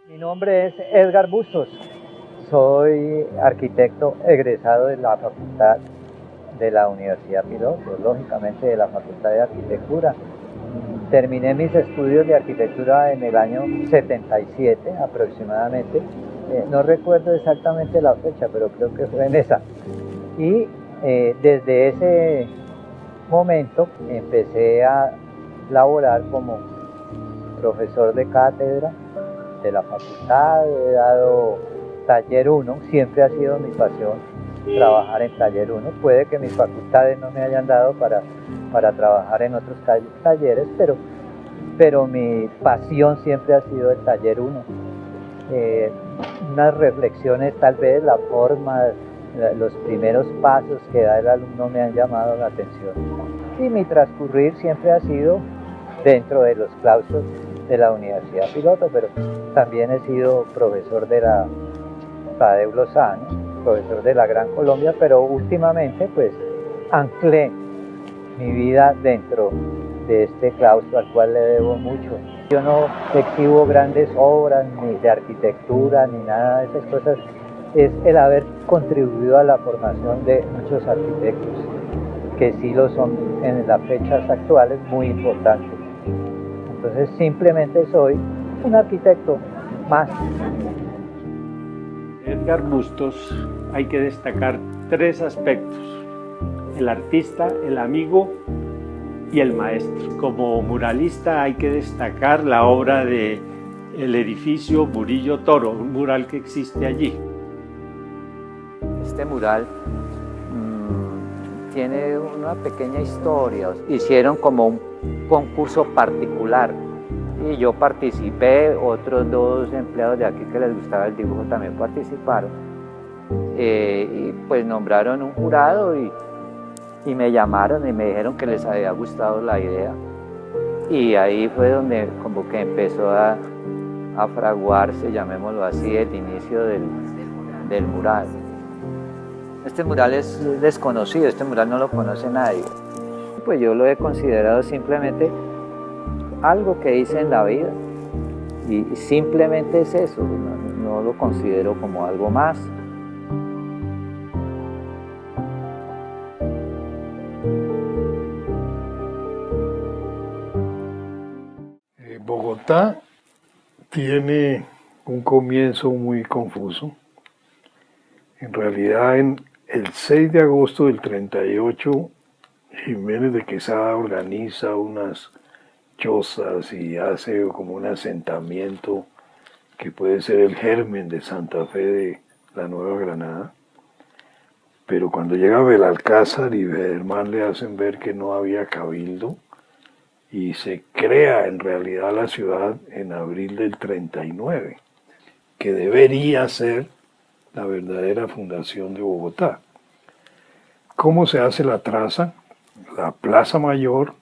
Mi nombre es Edgar Bustos, soy arquitecto egresado de la Facultad de la Universidad Piloto, lógicamente de la Facultad de Arquitectura. Terminé mis estudios de arquitectura en el año 77 aproximadamente. No recuerdo exactamente la fecha, pero creo que fue en esa. Y desde ese momento empecé a laborar como profesor de cátedra de la facultad. He dado taller 1, siempre ha sido mi pasión trabajar en taller 1. Puede que mis facultades no me hayan dado para trabajar en otros talleres, pero mi pasión siempre ha sido el taller 1. Unas reflexiones, tal vez la forma, los primeros pasos que da el alumno me han llamado la atención. Y mi transcurrir siempre ha sido dentro de los claustros de la Universidad Piloto, pero también he sido profesor de la Tadeu Lozano, profesor de la Gran Colombia, pero últimamente pues anclé mi vida dentro de este claustro al cual le debo mucho. Yo no exhibo grandes obras ni de arquitectura ni nada de esas cosas, es el haber contribuido a la formación de muchos arquitectos, que sí lo son en las fechas actuales muy importantes. Entonces simplemente soy un arquitecto más. Edgar Bustos, hay que destacar 3 aspectos: el artista, el amigo y el maestro. Como muralista hay que destacar la obra de el edificio Murillo Toro, un mural que existe allí. Este mural tiene una pequeña historia. Hicieron como un concurso particular y yo participé, otros 2 empleados de aquí que les gustaba el dibujo también participaron, y pues nombraron un jurado y me llamaron y me dijeron que les había gustado la idea, y ahí fue donde como que empezó a fraguarse, llamémoslo así, el inicio del mural. Este mural es desconocido, este mural no lo conoce nadie. Pues yo lo he considerado simplemente algo que hice en la vida y simplemente es eso, no lo considero como algo más. Bogotá tiene un comienzo muy confuso. En realidad, en el 6 de agosto del 38, Jiménez de Quesada organiza unas chozas y hace como un asentamiento que puede ser el germen de Santa Fe de la Nueva Granada. Pero cuando llega Belalcázar y Bedermán le hacen ver que no había cabildo, y se crea en realidad la ciudad en abril del 39, que debería ser la verdadera fundación de Bogotá. ¿Cómo se hace la traza? La Plaza Mayor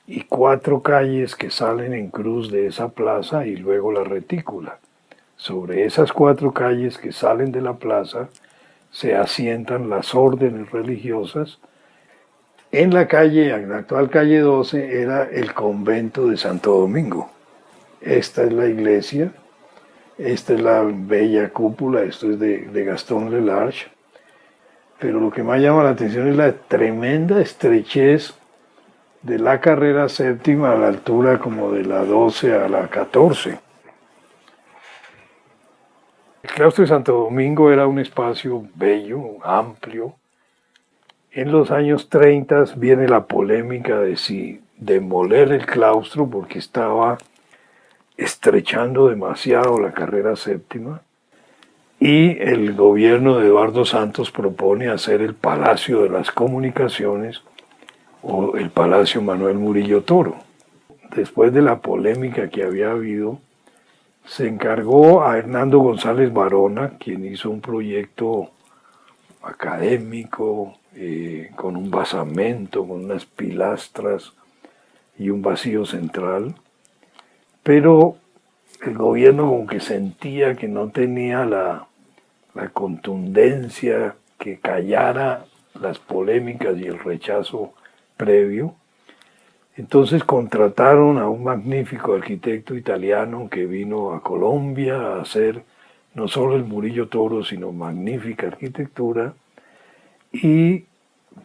y 4 calles que salen en cruz de esa plaza y luego la retícula. Sobre esas 4 calles que salen de la plaza se asientan las órdenes religiosas. En la actual calle 12, era el convento de Santo Domingo. Esta es la iglesia, esta es la bella cúpula, esto es de Gastón Lelarche. Pero lo que más llama la atención es la tremenda estrechez de la carrera séptima a la altura como de la 12 a la 14. El claustro de Santo Domingo era un espacio bello, amplio. En los años 30 viene la polémica de si demoler el claustro porque estaba estrechando demasiado la carrera séptima, y el gobierno de Eduardo Santos propone hacer el Palacio de las Comunicaciones o el Palacio Manuel Murillo Toro. Después de la polémica que había habido, se encargó a Hernando González Barona, quien hizo un proyecto académico, con un basamento, con unas pilastras y un vacío central, pero el gobierno como que sentía que no tenía la contundencia que callara las polémicas y el rechazo previo. Entonces contrataron a un magnífico arquitecto italiano que vino a Colombia a hacer no solo el Murillo Toro, sino magnífica arquitectura, y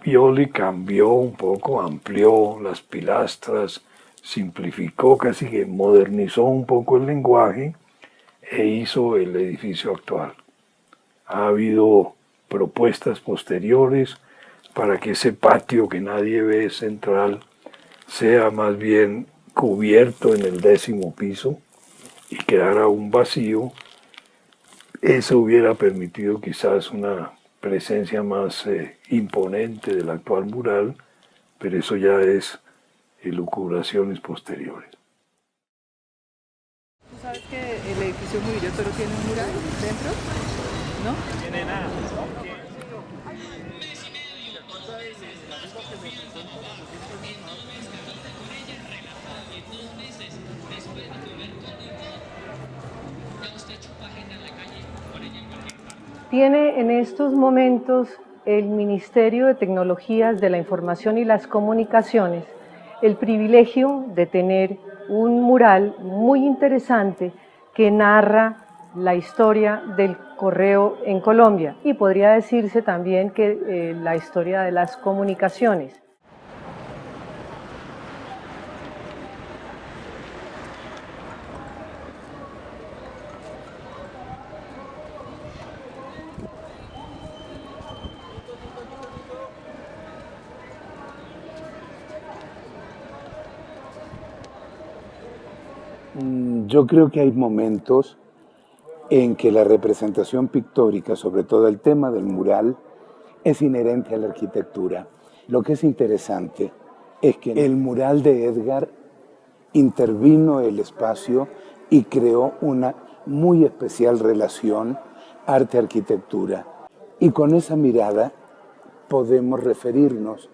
Violi cambió un poco, amplió las pilastras, simplificó, casi que modernizó un poco el lenguaje e hizo el edificio actual. Ha habido propuestas posteriores para que ese patio que nadie ve central sea más bien cubierto en el 10º piso y quedara un vacío. Eso hubiera permitido quizás una presencia más imponente del actual mural, pero eso ya es elucubraciones posteriores. ¿Tú sabes que el edificio Murillo Toro tiene un mural dentro? ¿No? No tiene nada. Tiene en estos momentos el Ministerio de Tecnologías de la Información y las Comunicaciones el privilegio de tener un mural muy interesante que narra la historia del correo en Colombia y podría decirse también que la historia de las comunicaciones. Yo creo que hay momentos en que la representación pictórica, sobre todo el tema del mural, es inherente a la arquitectura. Lo que es interesante es que el mural de Edgar intervino el espacio y creó una muy especial relación arte-arquitectura. Y con esa mirada podemos referirnos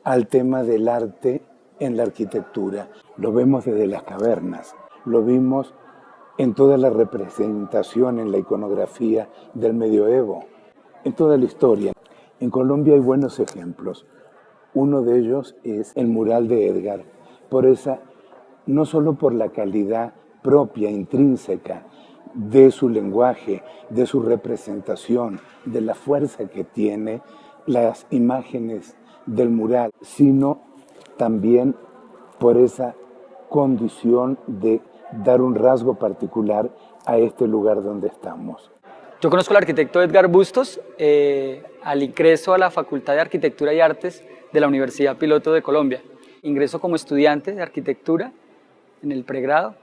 al tema del arte en la arquitectura. Lo vemos desde las cavernas, lo vimos en toda la representación, en la iconografía del medioevo, en toda la historia. En Colombia hay buenos ejemplos. Uno de ellos es el mural de Edgar, no solo por la calidad propia, intrínseca de su lenguaje, de su representación, de la fuerza que tiene las imágenes del mural, sino también por esa condición de dar un rasgo particular a este lugar donde estamos. Yo conozco al arquitecto Edgar Bustos al ingreso a la Facultad de Arquitectura y Artes de la Universidad Piloto de Colombia. Ingreso como estudiante de arquitectura en el pregrado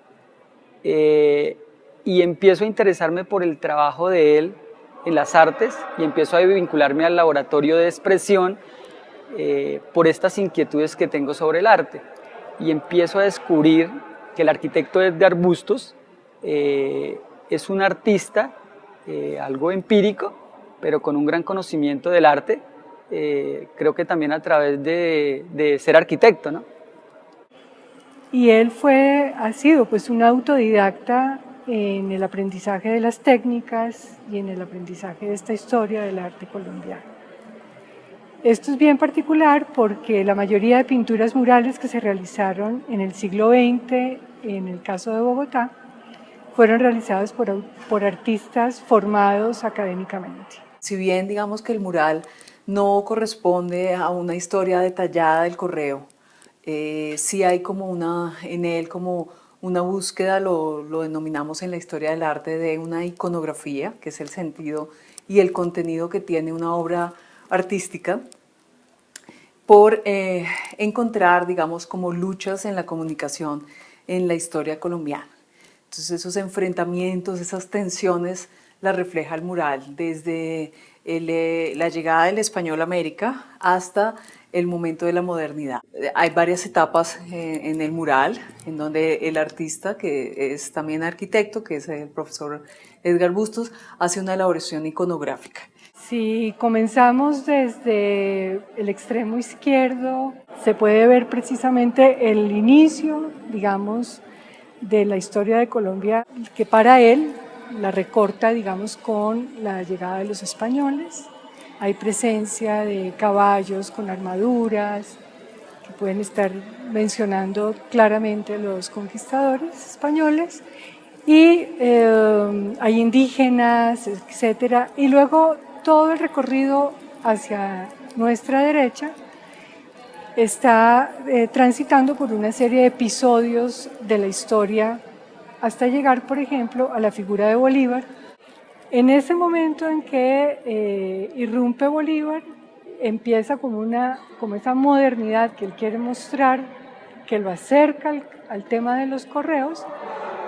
y empiezo a interesarme por el trabajo de él en las artes y empiezo a vincularme al laboratorio de expresión por estas inquietudes que tengo sobre el arte. Y empiezo a descubrir que el arquitecto Edgar Bustos es un artista, algo empírico, pero con un gran conocimiento del arte, creo que también a través de ser arquitecto, ¿no? Y él ha sido pues un autodidacta en el aprendizaje de las técnicas y en el aprendizaje de esta historia del arte colombiano. Esto es bien particular porque la mayoría de pinturas murales que se realizaron en el siglo XX, en el caso de Bogotá, fueron realizadas por artistas formados académicamente. Si bien digamos que el mural no corresponde a una historia detallada del correo, sí hay en él como una búsqueda, lo denominamos en la historia del arte, de una iconografía, que es el sentido y el contenido que tiene una obra artística, por encontrar, digamos, como luchas en la comunicación en la historia colombiana. Entonces esos enfrentamientos, esas tensiones las refleja el mural, desde la llegada del español a América hasta el momento de la modernidad. Hay varias etapas en el mural, en donde el artista, que es también arquitecto, que es el profesor Edgar Bustos, hace una elaboración iconográfica. Si comenzamos desde el extremo izquierdo, se puede ver precisamente el inicio, digamos, de la historia de Colombia, que para él la recorta, digamos, con la llegada de los españoles. Hay presencia de caballos con armaduras que pueden estar mencionando claramente los conquistadores españoles, y hay indígenas, etcétera, y luego todo el recorrido hacia nuestra derecha está transitando por una serie de episodios de la historia hasta llegar, por ejemplo, a la figura de Bolívar. En ese momento en que irrumpe Bolívar, empieza como esa modernidad que él quiere mostrar, que lo acerca al tema de los correos,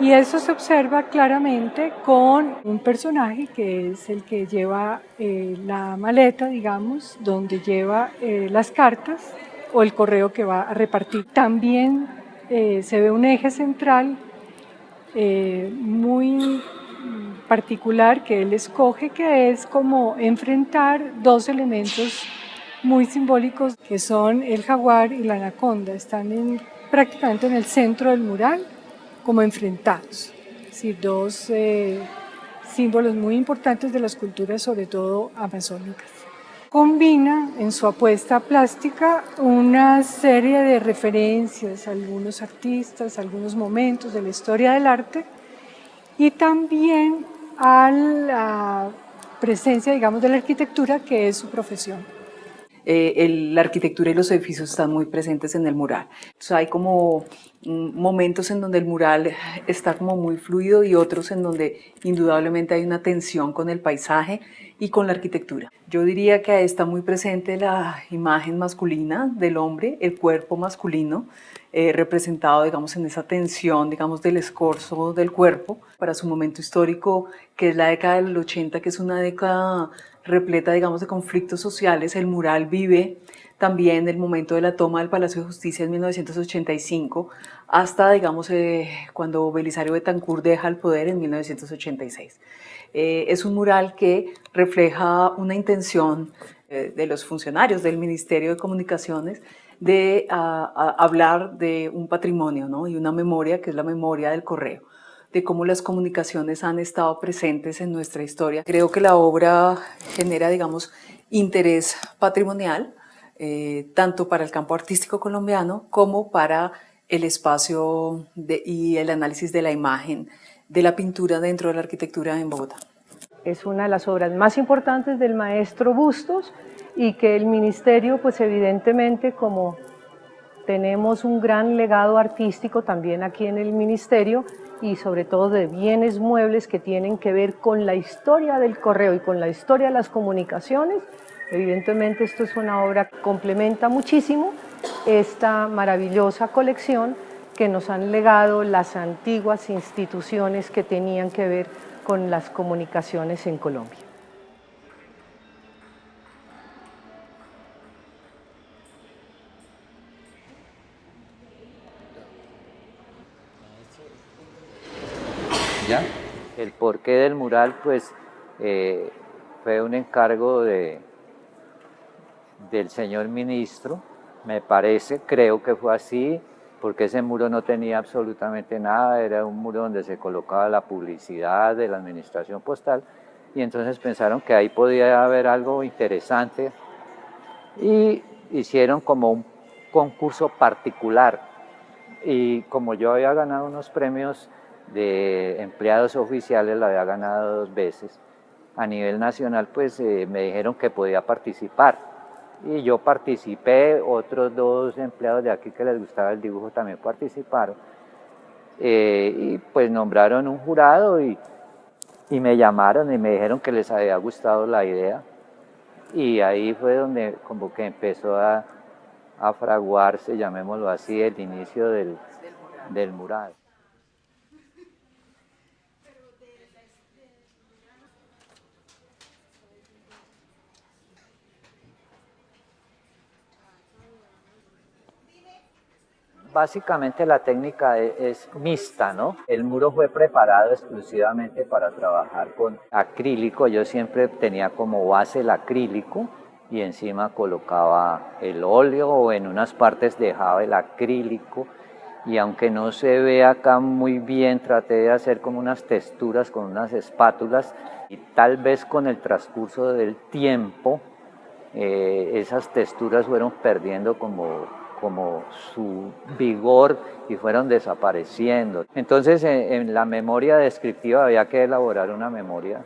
y eso se observa claramente con un personaje que es el que lleva la maleta, digamos, donde lleva las cartas o el correo que va a repartir. También se ve un eje central muy particular que él escoge, que es como enfrentar dos elementos muy simbólicos que son el jaguar y la anaconda. Están prácticamente en el centro del mural, como enfrentados. Es decir, dos símbolos muy importantes de las culturas, sobre todo amazónicas. Combina en su apuesta plástica una serie de referencias a algunos artistas, a algunos momentos de la historia del arte, y también a la presencia, digamos, de la arquitectura, que es su profesión. La arquitectura y los edificios están muy presentes en el mural. Entonces hay como momentos en donde el mural está como muy fluido y otros en donde indudablemente hay una tensión con el paisaje y con la arquitectura. Yo diría que está muy presente la imagen masculina del hombre, el cuerpo masculino, representado, digamos, en esa tensión, digamos, del escorzo del cuerpo. Para su momento histórico, que es la década del 80, que es una década repleta, digamos, de conflictos sociales, el mural vive también el momento de la toma del Palacio de Justicia en 1985 hasta, digamos, cuando Belisario Betancur deja el poder en 1986. Es un mural que refleja una intención de los funcionarios del Ministerio de Comunicaciones de hablar de un patrimonio, ¿no? Y una memoria que es la memoria del correo, de cómo las comunicaciones han estado presentes en nuestra historia. Creo que la obra genera, digamos, interés patrimonial, tanto para el campo artístico colombiano como para el espacio y el análisis de la imagen, de la pintura dentro de la arquitectura en Bogotá. Es una de las obras más importantes del maestro Bustos y que el ministerio, pues evidentemente, como tenemos un gran legado artístico también aquí en el ministerio y sobre todo de bienes muebles que tienen que ver con la historia del correo y con la historia de las comunicaciones, evidentemente esto es una obra que complementa muchísimo esta maravillosa colección que nos han legado las antiguas instituciones que tenían que ver con las comunicaciones en Colombia. ¿Ya? El porqué del mural, pues, fue un encargo del señor ministro, me parece, creo que fue así, porque ese muro no tenía absolutamente nada, era un muro donde se colocaba la publicidad de la administración postal, y entonces pensaron que ahí podía haber algo interesante, y hicieron como un concurso particular, y como yo había ganado unos premios de empleados oficiales, la había ganado 2 veces, a nivel nacional, pues me dijeron que podía participar, y yo participé, otros 2 empleados de aquí que les gustaba el dibujo también participaron, y pues nombraron un jurado y me llamaron y me dijeron que les había gustado la idea, y ahí fue donde como que empezó a fraguarse, llamémoslo así, el inicio del mural. Básicamente la técnica es mixta, ¿no? El muro fue preparado exclusivamente para trabajar con acrílico. Yo siempre tenía como base el acrílico y encima colocaba el óleo o en unas partes dejaba el acrílico. Y aunque no se ve acá muy bien, traté de hacer como unas texturas con unas espátulas y tal vez con el transcurso del tiempo esas texturas fueron perdiendo como como su vigor y fueron desapareciendo. Entonces en la memoria descriptiva había que elaborar una memoria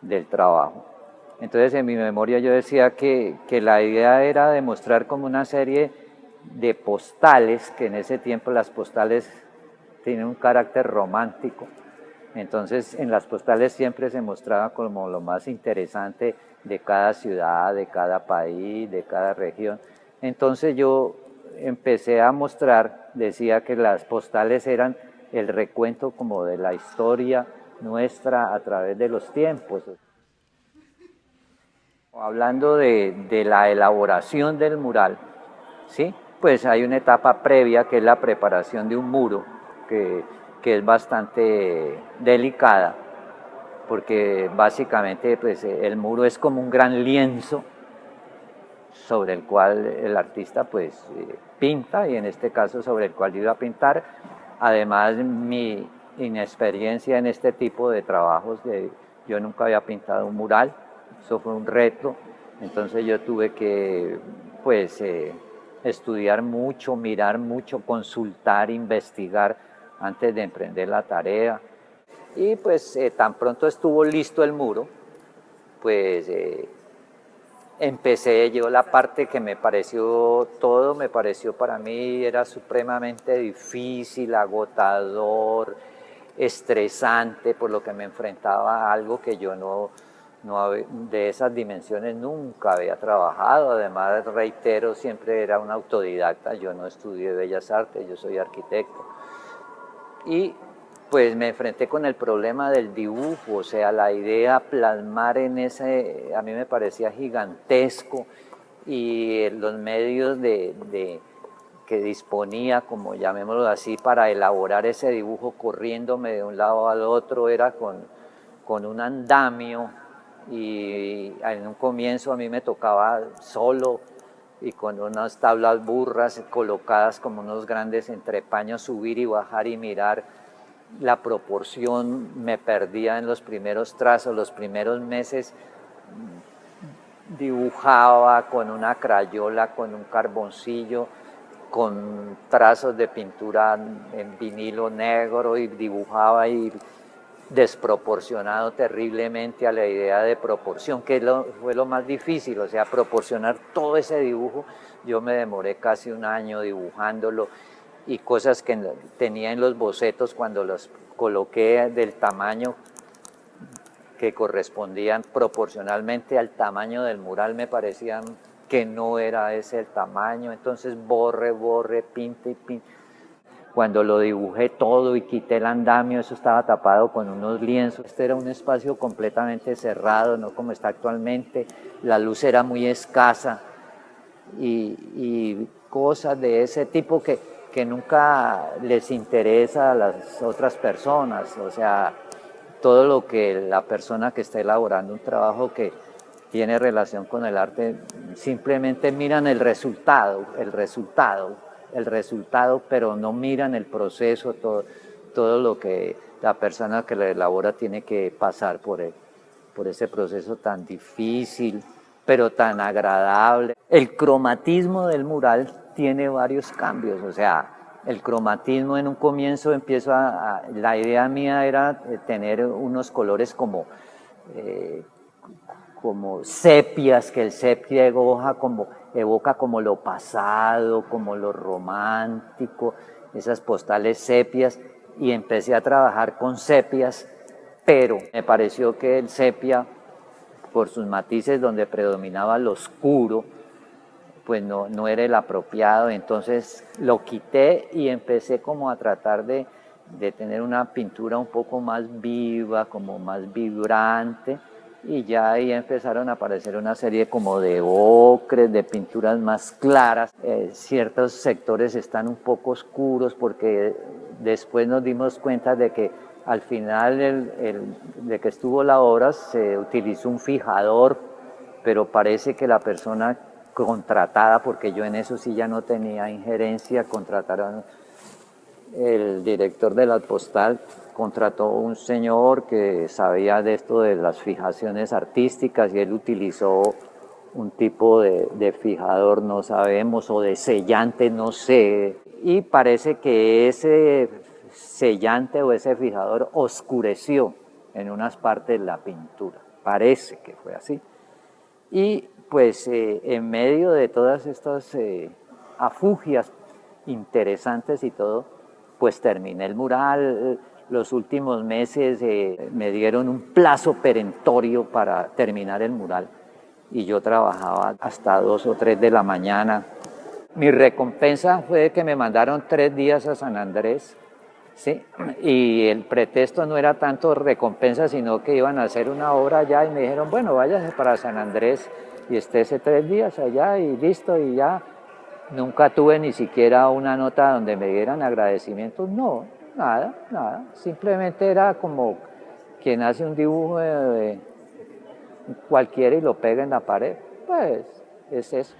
del trabajo. Entonces en mi memoria yo decía que la idea era demostrar como una serie de postales, que en ese tiempo las postales tienen un carácter romántico. Entonces en las postales siempre se mostraba como lo más interesante de cada ciudad, de cada país, de cada región. Entonces yo empecé a mostrar, decía que las postales eran el recuento como de la historia nuestra a través de los tiempos. Hablando de la elaboración del mural, ¿sí? Pues hay una etapa previa que es la preparación de un muro, que es bastante delicada, porque básicamente pues, el muro es como un gran lienzo sobre el cual el artista pues pinta, y en este caso sobre el cual yo iba a pintar. Además, mi inexperiencia en este tipo de trabajos, yo nunca había pintado un mural, eso fue un reto, entonces yo tuve que pues estudiar mucho, mirar mucho, consultar, investigar antes de emprender la tarea. Y pues tan pronto estuvo listo el muro, pues empecé yo la parte que me pareció para mí era supremamente difícil, agotador, estresante, por lo que me enfrentaba a algo que yo no de esas dimensiones nunca había trabajado. Además, reitero, siempre era un autodidacta, yo no estudié Bellas Artes, yo soy arquitecto. Y pues me enfrenté con el problema del dibujo, o sea, la idea plasmar en ese, a mí me parecía gigantesco, y los medios que disponía, como llamémoslo así, para elaborar ese dibujo corriéndome de un lado al otro, era con un andamio, y en un comienzo a mí me tocaba solo y con unas tablas burras colocadas como unos grandes entrepaños, subir y bajar y mirar la proporción. Me perdía en los primeros trazos, los primeros meses dibujaba con una crayola, con un carboncillo, con trazos de pintura en vinilo negro, y dibujaba y desproporcionado terriblemente a la idea de proporción, que fue lo más difícil, o sea, proporcionar todo ese dibujo. Yo me demoré casi un año dibujándolo, y cosas que tenía en los bocetos, cuando los coloqué del tamaño que correspondían proporcionalmente al tamaño del mural, me parecían que no era ese el tamaño. Entonces borre, pinte y pinte. Cuando lo dibujé todo y quité el andamio, eso estaba tapado con unos lienzos. Este era un espacio completamente cerrado, no como está actualmente. La luz era muy escasa, y cosas de ese tipo que nunca les interesa a las otras personas. O sea, todo lo que la persona que está elaborando un trabajo que tiene relación con el arte, simplemente miran el resultado, pero no miran el proceso, todo lo que la persona que lo elabora tiene que pasar por ese proceso tan difícil, pero tan agradable. El cromatismo del mural tiene varios cambios, o sea, el cromatismo en un comienzo la idea mía era tener unos colores como sepias, que el sepia evoca como lo pasado, como lo romántico, esas postales sepias, y empecé a trabajar con sepias, pero me pareció que el sepia, por sus matices donde predominaba lo oscuro, pues no era el apropiado. Entonces lo quité y empecé como a tratar de tener una pintura un poco más viva, como más vibrante, y ya ahí empezaron a aparecer una serie como de ocres, de pinturas más claras. Ciertos sectores están un poco oscuros, porque después nos dimos cuenta de que al final de que estuvo la obra se utilizó un fijador, pero parece que la persona contratada, porque yo en eso sí ya no tenía injerencia, contrataron el director de la postal, contrató un señor que sabía de esto de las fijaciones artísticas, y él utilizó un tipo de fijador, no sabemos, o de sellante, no sé. Y parece que ese sellante o ese fijador oscureció en unas partes la pintura. Parece que fue así. Y pues en medio de todas estas afugias interesantes y todo, pues terminé el mural. Los últimos meses me dieron un plazo perentorio para terminar el mural y yo trabajaba hasta 2 o 3 de la mañana. Mi recompensa fue que me mandaron 3 días a San Andrés, ¿sí? Y el pretexto no era tanto recompensa, sino que iban a hacer una obra allá y me dijeron, bueno, váyase para San Andrés y estése 3 días allá y listo, y ya. Nunca tuve ni siquiera una nota donde me dieran agradecimientos, no, nada. Simplemente era como quien hace un dibujo de cualquiera y lo pega en la pared, pues es eso.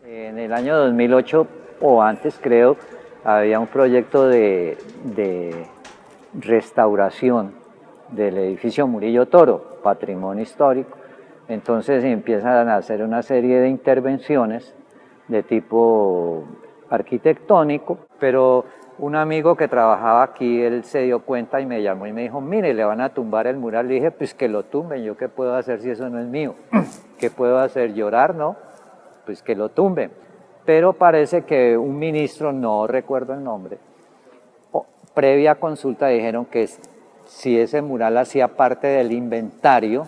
En el año 2008 o antes creo, había un proyecto de restauración del edificio Murillo Toro, patrimonio histórico. Entonces empiezan a hacer una serie de intervenciones de tipo arquitectónico, pero un amigo que trabajaba aquí, él se dio cuenta y me llamó y me dijo, mire, le van a tumbar el mural. Le dije, pues que lo tumben, ¿yo qué puedo hacer si eso no es mío? ¿Qué puedo hacer? ¿Llorar? No, pues que lo tumben. Pero parece que un ministro, no recuerdo el nombre, previa consulta dijeron que si ese mural hacía parte del inventario,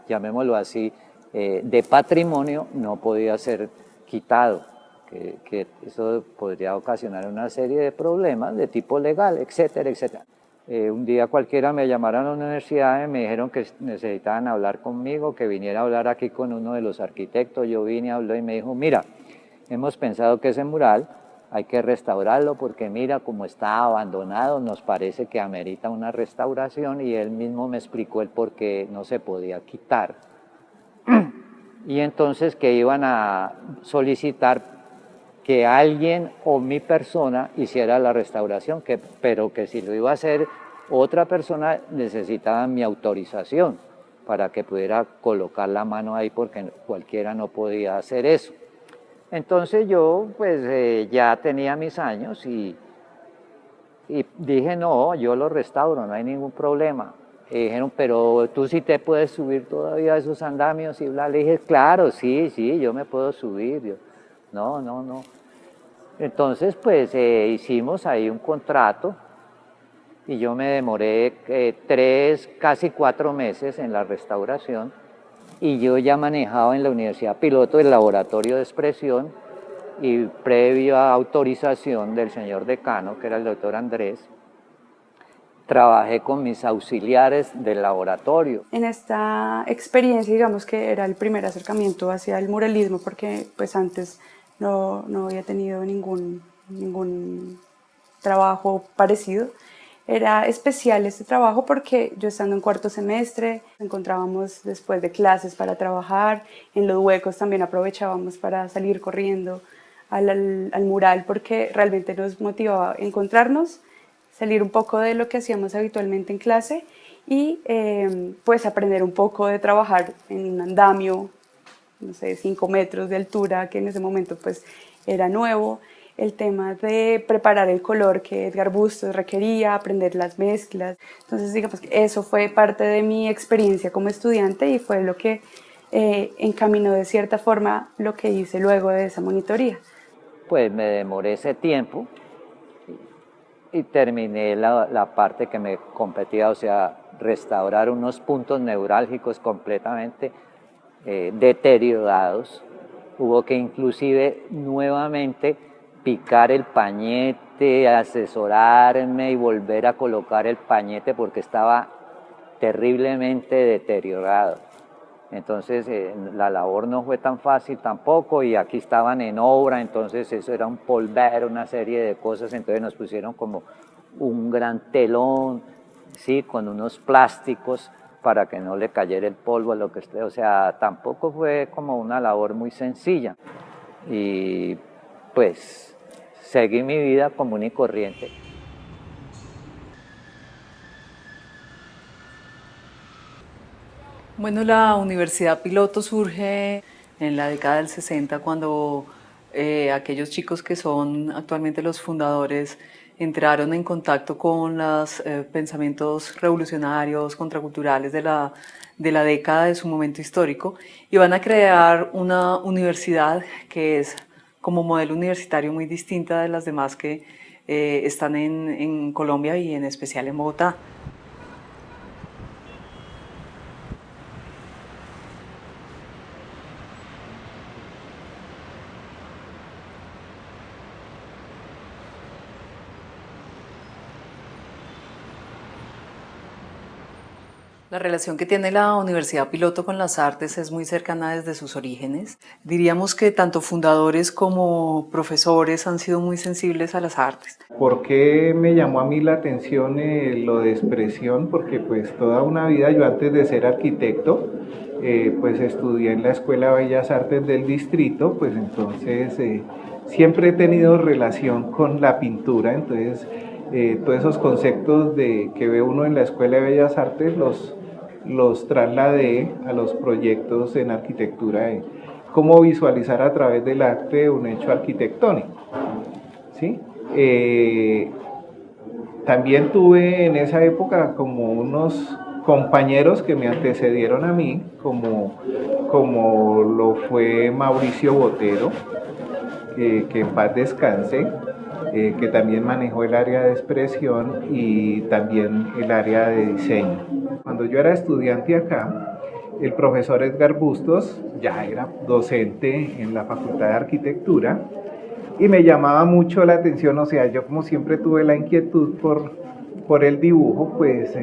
llamémoslo así, de patrimonio, no podía ser quitado, que eso podría ocasionar una serie de problemas de tipo legal, etcétera, etcétera. Un día cualquiera me llamaron a la universidad y me dijeron que necesitaban hablar conmigo, que viniera a hablar aquí con uno de los arquitectos. Yo vine, habló y me dijo, mira, hemos pensado que ese mural hay que restaurarlo porque mira cómo está abandonado, nos parece que amerita una restauración, y él mismo me explicó el por qué no se podía quitar. Y entonces que iban a solicitar que alguien o mi persona hiciera la restauración, pero que si lo iba a hacer otra persona necesitaba mi autorización para que pudiera colocar la mano ahí, porque cualquiera no podía hacer eso. Entonces yo pues ya tenía mis años y dije, no, yo lo restauro, no hay ningún problema. Y dijeron, pero tú sí te puedes subir todavía a esos andamios y bla. Le dije, claro, sí, yo me puedo subir. Yo, no. Entonces pues hicimos ahí un contrato y yo me demoré 3, casi 4 meses en la restauración. Y yo ya manejaba en la Universidad Piloto el laboratorio de expresión, y previa autorización del señor decano, que era el doctor Andrés, trabajé con mis auxiliares del laboratorio. En esta experiencia, digamos que era el primer acercamiento hacia el muralismo, porque pues antes no había tenido ningún trabajo parecido. Era especial este trabajo porque yo, estando en 4º semestre, nos encontrábamos después de clases para trabajar. En los huecos también aprovechábamos para salir corriendo al mural, porque realmente nos motivaba encontrarnos, salir un poco de lo que hacíamos habitualmente en clase y pues aprender un poco de trabajar en un andamio, no sé, 5 metros de altura, que en ese momento pues era nuevo. El tema de preparar el color que Edgar Bustos requería, aprender las mezclas. Entonces, digamos que eso fue parte de mi experiencia como estudiante y fue lo que encaminó de cierta forma lo que hice luego de esa monitoría. Pues me demoré ese tiempo y terminé la parte que me competía, o sea, restaurar unos puntos neurálgicos completamente deteriorados. Hubo que inclusive nuevamente picar el pañete, asesorarme y volver a colocar el pañete porque estaba terriblemente deteriorado. Entonces la labor no fue tan fácil tampoco, y aquí estaban en obra, entonces eso era un polvero, una serie de cosas. Entonces nos pusieron como un gran telón, ¿sí?, con unos plásticos para que no le cayera el polvo a lo que esté. O sea, tampoco fue como una labor muy sencilla. Y pues seguí mi vida común y corriente. Bueno, la Universidad Piloto surge en la década del 60 cuando aquellos chicos que son actualmente los fundadores entraron en contacto con los pensamientos revolucionarios, contraculturales de la década de su momento histórico y van a crear una universidad que es como modelo universitario muy distinta de las demás que están en Colombia y en especial en Bogotá. La relación que tiene la Universidad Piloto con las artes es muy cercana desde sus orígenes. Diríamos que tanto fundadores como profesores han sido muy sensibles a las artes. ¿Por qué me llamó a mí la atención lo de expresión? Porque pues toda una vida, yo antes de ser arquitecto, pues estudié en la Escuela de Bellas Artes del distrito, pues entonces siempre he tenido relación con la pintura, entonces todos esos conceptos que ve uno en la Escuela de Bellas Artes los trasladé a los proyectos en arquitectura, cómo visualizar a través del arte un hecho arquitectónico, ¿sí? También tuve en esa época como unos compañeros que me antecedieron a mí, como lo fue Mauricio Botero, que en paz descanse, que también manejó el área de expresión y también el área de diseño. Cuando yo era estudiante acá, el profesor Edgar Bustos ya era docente en la Facultad de Arquitectura y me llamaba mucho la atención, o sea, yo como siempre tuve la inquietud por el dibujo, pues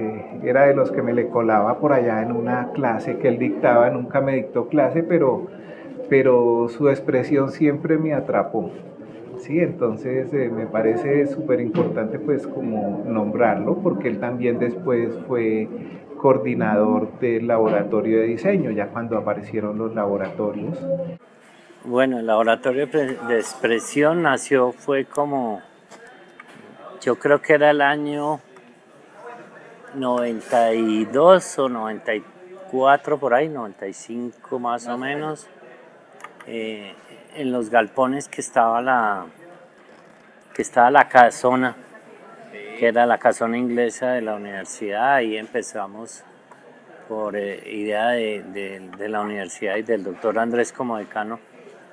era de los que me le colaba por allá en una clase que él dictaba, nunca me dictó clase, pero su expresión siempre me atrapó. Sí, entonces me parece súper importante pues como nombrarlo porque él también después fue coordinador del laboratorio de diseño, ya cuando aparecieron los laboratorios. Bueno, el laboratorio de expresión fue como, yo creo que era el año 92 o 94 por ahí, 95 más o menos. En los galpones que estaba la casona, que era la casona inglesa de la universidad. Ahí empezamos por idea de la universidad y del doctor Andrés como decano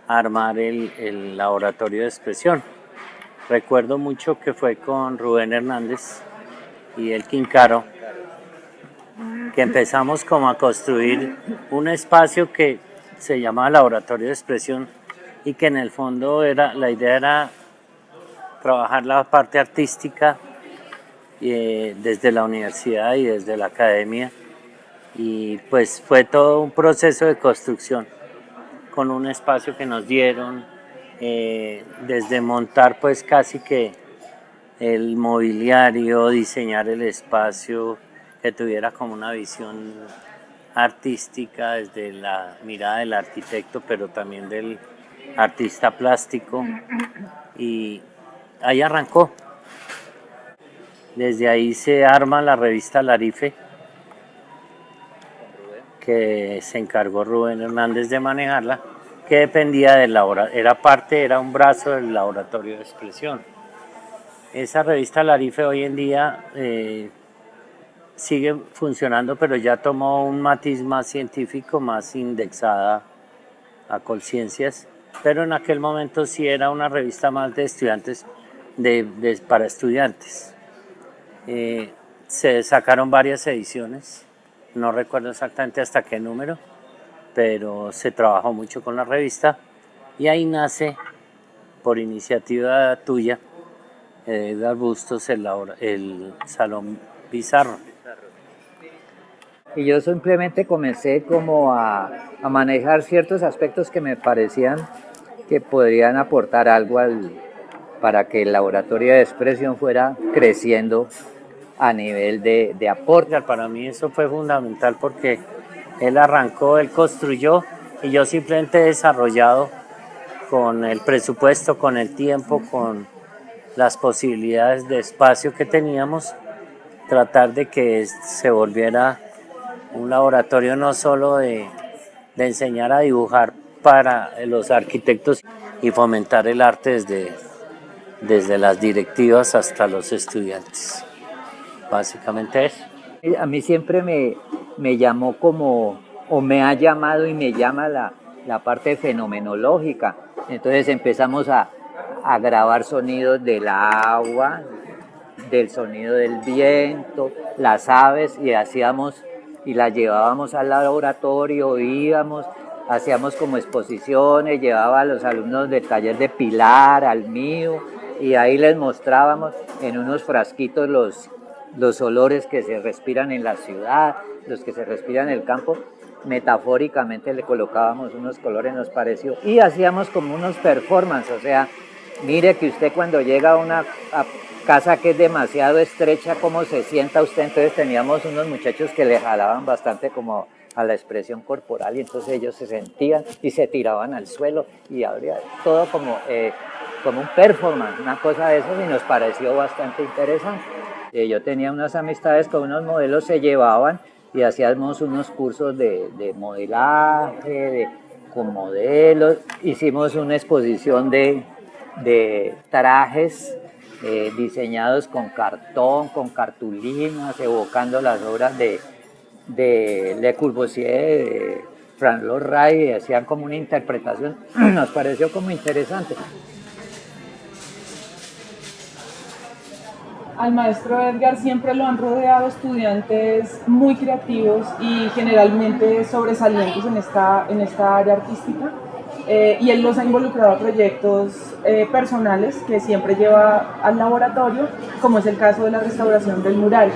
a armar el laboratorio de expresión. Recuerdo mucho que fue con Rubén Hernández y el Quincaro que empezamos como a construir un espacio que se llamaba Laboratorio de Expresión y que en el fondo la idea era trabajar la parte artística desde la universidad y desde la academia, y pues fue todo un proceso de construcción con un espacio que nos dieron, desde montar pues casi que el mobiliario, diseñar el espacio que tuviera como una visión artística desde la mirada del arquitecto, pero también del artista plástico, y ahí arrancó. Desde ahí se arma la revista Larife, que se encargó Rubén Hernández de manejarla, que dependía del laboratorio, era un brazo del laboratorio de expresión. Esa revista Larife hoy en día sigue funcionando, pero ya tomó un matiz más científico, más indexada a Colciencias, pero en aquel momento sí era una revista más de estudiantes, para estudiantes. Se sacaron varias ediciones, no recuerdo exactamente hasta qué número, pero se trabajó mucho con la revista y ahí nace, por iniciativa tuya, Edgar Bustos, el Salón Pizarro. Y yo simplemente comencé como a manejar ciertos aspectos que me parecían que podrían aportar algo para que el laboratorio de expresión fuera creciendo a nivel de aporte. Para mí eso fue fundamental porque él arrancó, él construyó y yo simplemente he desarrollado con el presupuesto, con el tiempo, con las posibilidades de espacio que teníamos, tratar de que se volviera un laboratorio no solo de enseñar a dibujar para los arquitectos y fomentar el arte desde las directivas hasta los estudiantes. Básicamente eso. A mí siempre me llamó como, o me ha llamado y me llama la parte fenomenológica. Entonces empezamos a grabar sonidos del agua, del sonido del viento, las aves, y hacíamos y las llevábamos al laboratorio, íbamos, hacíamos como exposiciones, llevaba a los alumnos del taller de Pilar, al mío, y ahí les mostrábamos en unos frasquitos los olores que se respiran en la ciudad, los que se respiran en el campo. Metafóricamente le colocábamos unos colores, nos pareció, y hacíamos como unos performances, o sea, mire que usted cuando llega a una casa que es demasiado estrecha, ¿cómo se sienta usted? Entonces teníamos unos muchachos que le jalaban bastante como a la expresión corporal, y entonces ellos se sentían y se tiraban al suelo, y habría todo como un performance, una cosa de eso, y nos pareció bastante interesante. Yo tenía unas amistades con unos modelos, se llevaban y hacíamos unos cursos de modelaje, con modelos, hicimos una exposición de trajes diseñados con cartón, con cartulinas, evocando las obras de Le Corbusier, de Frank Lloyd Wright, y hacían como una interpretación, nos pareció como interesante. Al maestro Edgar siempre lo han rodeado estudiantes muy creativos y generalmente sobresalientes en esta área artística, y él los ha involucrado a proyectos personales que siempre lleva al laboratorio, como es el caso de la restauración del mural.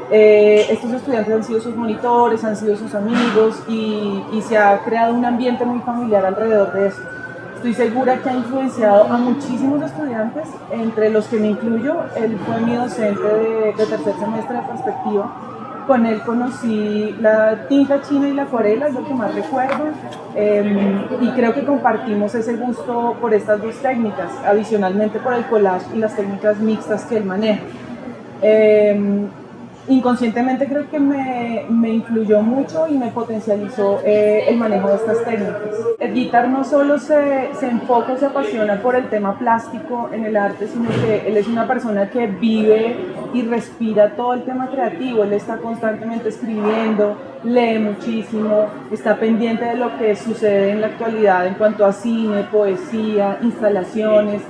Estos estudiantes han sido sus monitores, han sido sus amigos, y se ha creado un ambiente muy familiar alrededor de esto. Estoy segura que ha influenciado a muchísimos estudiantes, entre los que me incluyo. Él fue mi docente de tercer semestre de perspectiva. Con él conocí la tinta china y la acuarela, es lo que más recuerdo, y creo que compartimos ese gusto por estas dos técnicas, adicionalmente por el collage y las técnicas mixtas que él maneja. Inconscientemente creo que me influyó mucho y me potencializó el manejo de estas técnicas. El Guitar no solo se enfoca o se apasiona por el tema plástico en el arte, sino que él es una persona que vive y respira todo el tema creativo. Él está constantemente escribiendo, lee muchísimo, está pendiente de lo que sucede en la actualidad en cuanto a cine, poesía, instalaciones,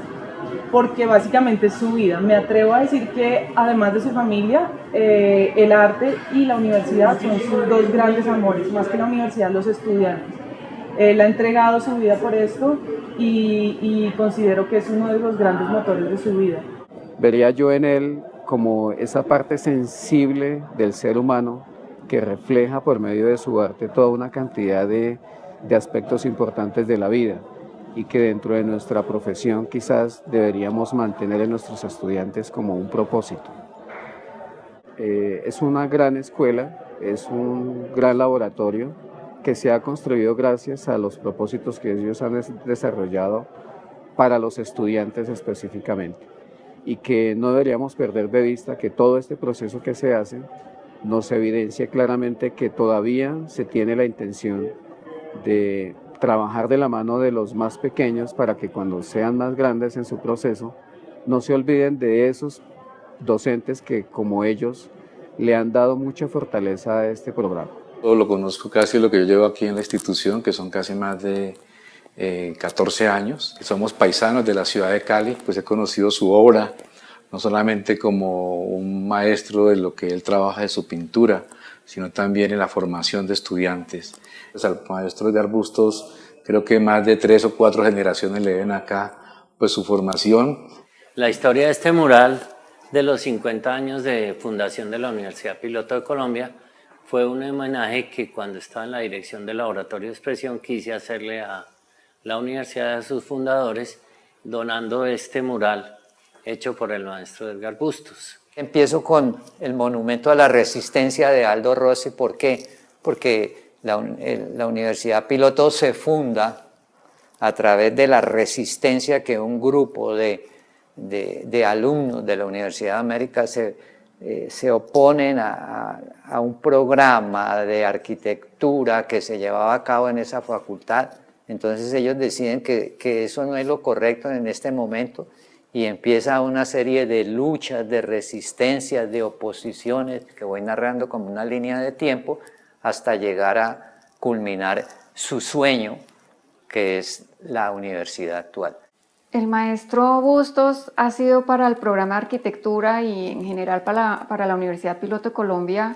porque básicamente es su vida. Me atrevo a decir que además de su familia, el arte y la universidad son sus dos grandes amores, más que la universidad, los estudiantes. Él ha entregado su vida por esto y considero que es uno de los grandes motores de su vida. Vería yo en él como esa parte sensible del ser humano que refleja por medio de su arte toda una cantidad de aspectos importantes de la vida, y que dentro de nuestra profesión quizás deberíamos mantener en nuestros estudiantes como un propósito. Es una gran escuela, es un gran laboratorio que se ha construido gracias a los propósitos que ellos han desarrollado para los estudiantes específicamente, y que no deberíamos perder de vista que todo este proceso que se hace nos evidencia claramente que todavía se tiene la intención de trabajar de la mano de los más pequeños para que cuando sean más grandes en su proceso no se olviden de esos docentes que, como ellos, le han dado mucha fortaleza a este programa. Todo lo conozco casi lo que yo llevo aquí en la institución, que son casi más de 14 años. Somos paisanos de la ciudad de Cali, pues he conocido su obra, no solamente como un maestro de lo que él trabaja de su pintura, sino también en la formación de estudiantes. Pues al maestro Edgar Bustos, creo que más de 3 o 4 generaciones le ven acá pues su formación. La historia de este mural de los 50 años de fundación de la Universidad Piloto de Colombia fue un homenaje que cuando estaba en la dirección del Laboratorio de Expresión quise hacerle a la universidad y a sus fundadores, donando este mural hecho por el maestro Edgar Bustos. Empiezo con el monumento a la resistencia de Aldo Rossi. ¿Por qué? Porque la Universidad Piloto se funda a través de la resistencia que un grupo de alumnos de la Universidad de América se se oponen a un programa de arquitectura que se llevaba a cabo en esa facultad. Entonces ellos deciden que eso no es lo correcto en este momento y empieza una serie de luchas, de resistencias, de oposiciones que voy narrando como una línea de tiempo hasta llegar a culminar su sueño, que es la universidad actual. El maestro Bustos ha sido para el programa de arquitectura y en general para la Universidad Piloto de Colombia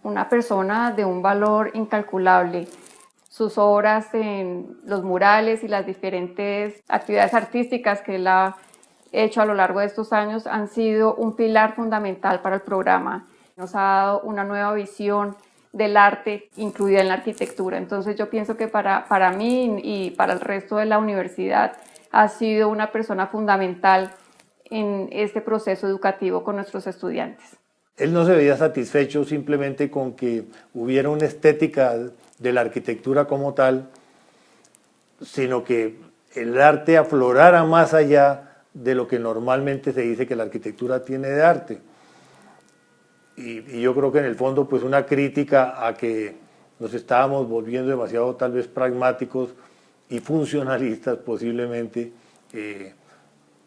una persona de un valor incalculable. Sus obras en los murales y las diferentes actividades artísticas que él ha hecho a lo largo de estos años han sido un pilar fundamental para el programa. Nos ha dado una nueva visión del arte incluida en la arquitectura. Entonces yo pienso que para mí y para el resto de la universidad ha sido una persona fundamental en este proceso educativo con nuestros estudiantes. Él no se veía satisfecho simplemente con que hubiera una estética de la arquitectura como tal, sino que el arte aflorara más allá de lo que normalmente se dice que la arquitectura tiene de arte. Y yo creo que en el fondo pues una crítica a que nos estábamos volviendo demasiado tal vez pragmáticos y funcionalistas posiblemente en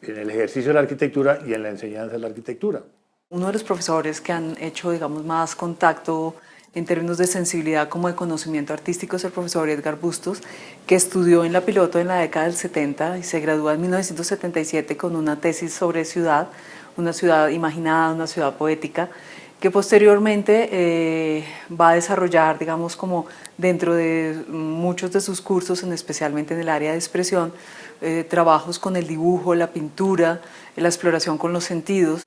el ejercicio de la arquitectura y en la enseñanza de la arquitectura. Uno de los profesores que han hecho, digamos, más contacto en términos de sensibilidad como de conocimiento artístico es el profesor Edgar Bustos, que estudió en la Piloto en la década del 70 y se gradúa en 1977 con una tesis sobre ciudad, una ciudad imaginada, una ciudad poética, que posteriormente va a desarrollar, digamos, como dentro de muchos de sus cursos, especialmente en el área de expresión, trabajos con el dibujo, la pintura, la exploración con los sentidos.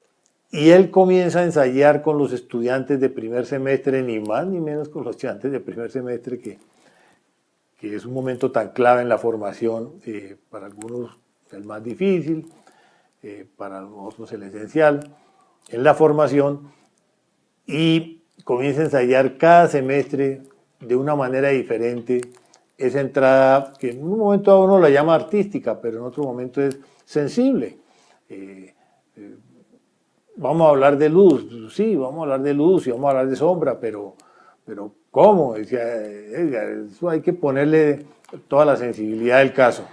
Y él comienza a ensayar con los estudiantes de primer semestre, ni más ni menos con los estudiantes de primer semestre, que es un momento tan clave en la formación, para algunos el más difícil, para otros el esencial, en la formación, y comienza a ensayar cada semestre de una manera diferente esa entrada que en un momento a uno la llama artística, pero en otro momento es sensible. Vamos a hablar de luz, sí, vamos a hablar de luz y vamos a hablar de sombra, pero ¿cómo? Decía Edgar, eso hay que ponerle toda la sensibilidad del caso.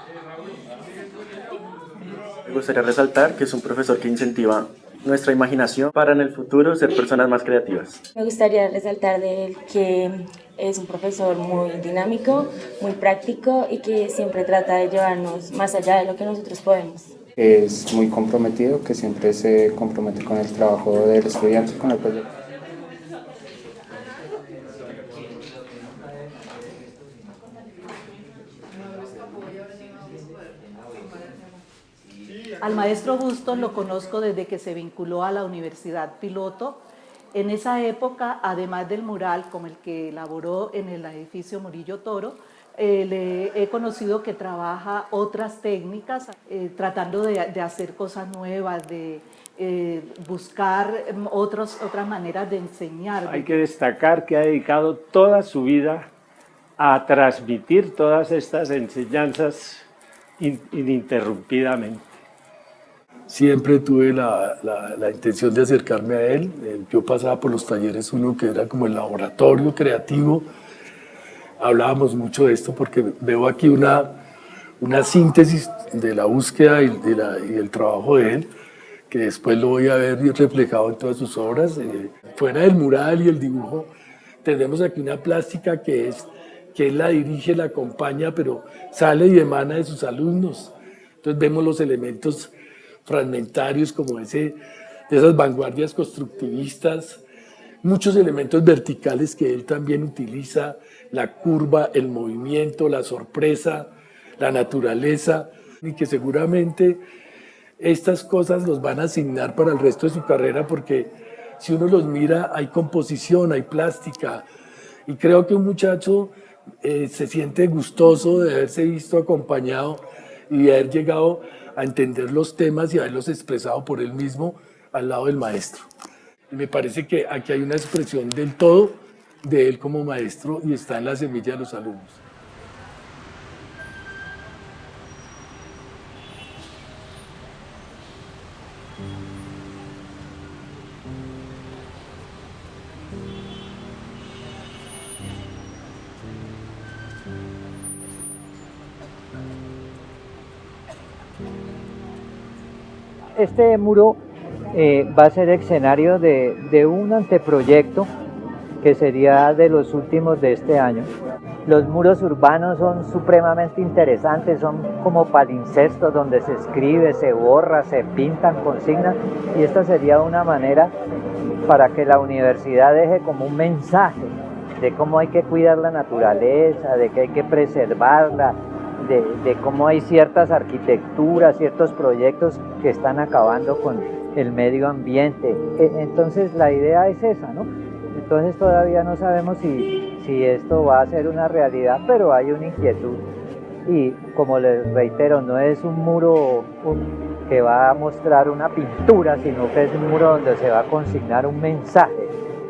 Me gustaría resaltar que es un profesor que incentiva nuestra imaginación para en el futuro ser personas más creativas. Me gustaría resaltar de él que es un profesor muy dinámico, muy práctico y que siempre trata de llevarnos más allá de lo que nosotros podemos. Es muy comprometido, que siempre se compromete con el trabajo del estudiante, con el proyecto. Al maestro Bustos lo conozco desde que se vinculó a la Universidad Piloto. En esa época, además del mural como el que elaboró en el edificio Murillo Toro, le he conocido que trabaja otras técnicas, tratando de hacer cosas nuevas, de buscar otras maneras de enseñar. Hay que destacar que ha dedicado toda su vida a transmitir todas estas enseñanzas ininterrumpidamente. Siempre tuve la intención de acercarme a él. Yo pasaba por los talleres, uno que era como el laboratorio creativo. Hablábamos mucho de esto porque veo aquí una síntesis de la búsqueda y del trabajo de él, que después lo voy a ver reflejado en todas sus obras. Fuera del mural y el dibujo, tenemos aquí una plástica que él la dirige, la acompaña, pero sale y emana de sus alumnos. Entonces vemos los elementos fragmentarios como de esas vanguardias constructivistas, muchos elementos verticales que él también utiliza, la curva, el movimiento, la sorpresa, la naturaleza, y que seguramente estas cosas los van a asignar para el resto de su carrera, porque si uno los mira hay composición, hay plástica, y creo que un muchacho se siente gustoso de haberse visto acompañado y de haber llegado a entender los temas y haberlos expresado por él mismo al lado del maestro. Y me parece que aquí hay una expresión del todo de él como maestro y está en la semilla de los alumnos. este muro va a ser escenario de un anteproyecto que sería de los últimos de este año. Los muros urbanos son supremamente interesantes, son como palimpsestos donde se escribe, se borra, se pintan consignas, y esta sería una manera para que la universidad deje como un mensaje de cómo hay que cuidar la naturaleza, de que hay que preservarla, de cómo hay ciertas arquitecturas, ciertos proyectos que están acabando con el medio ambiente. Entonces la idea es esa, ¿no? Entonces todavía no sabemos si esto va a ser una realidad, pero hay una inquietud. Y como les reitero, no es un muro que va a mostrar una pintura, sino que es un muro donde se va a consignar un mensaje.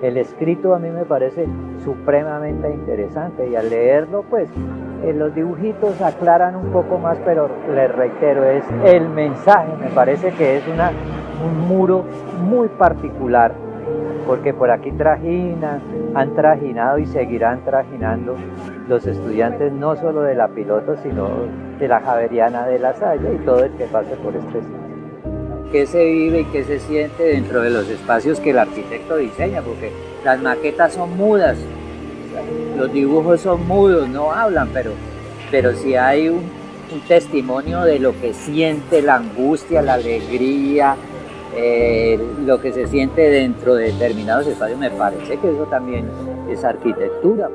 El escrito a mí me parece supremamente interesante, y al leerlo, pues los dibujitos aclaran un poco más, pero les reitero, es el mensaje. Me parece que es un muro muy particular, porque por aquí han trajinado y seguirán trajinando los estudiantes, no solo de la Piloto, sino de la Javeriana de La Salle y todo el que pase por este sitio. ¿Qué se vive y qué se siente dentro de los espacios que el arquitecto diseña? Porque las maquetas son mudas, los dibujos son mudos, no hablan, pero sí hay un testimonio de lo que siente, la angustia, la alegría, lo que se siente dentro de determinados espacios. Me parece que eso también es arquitectura.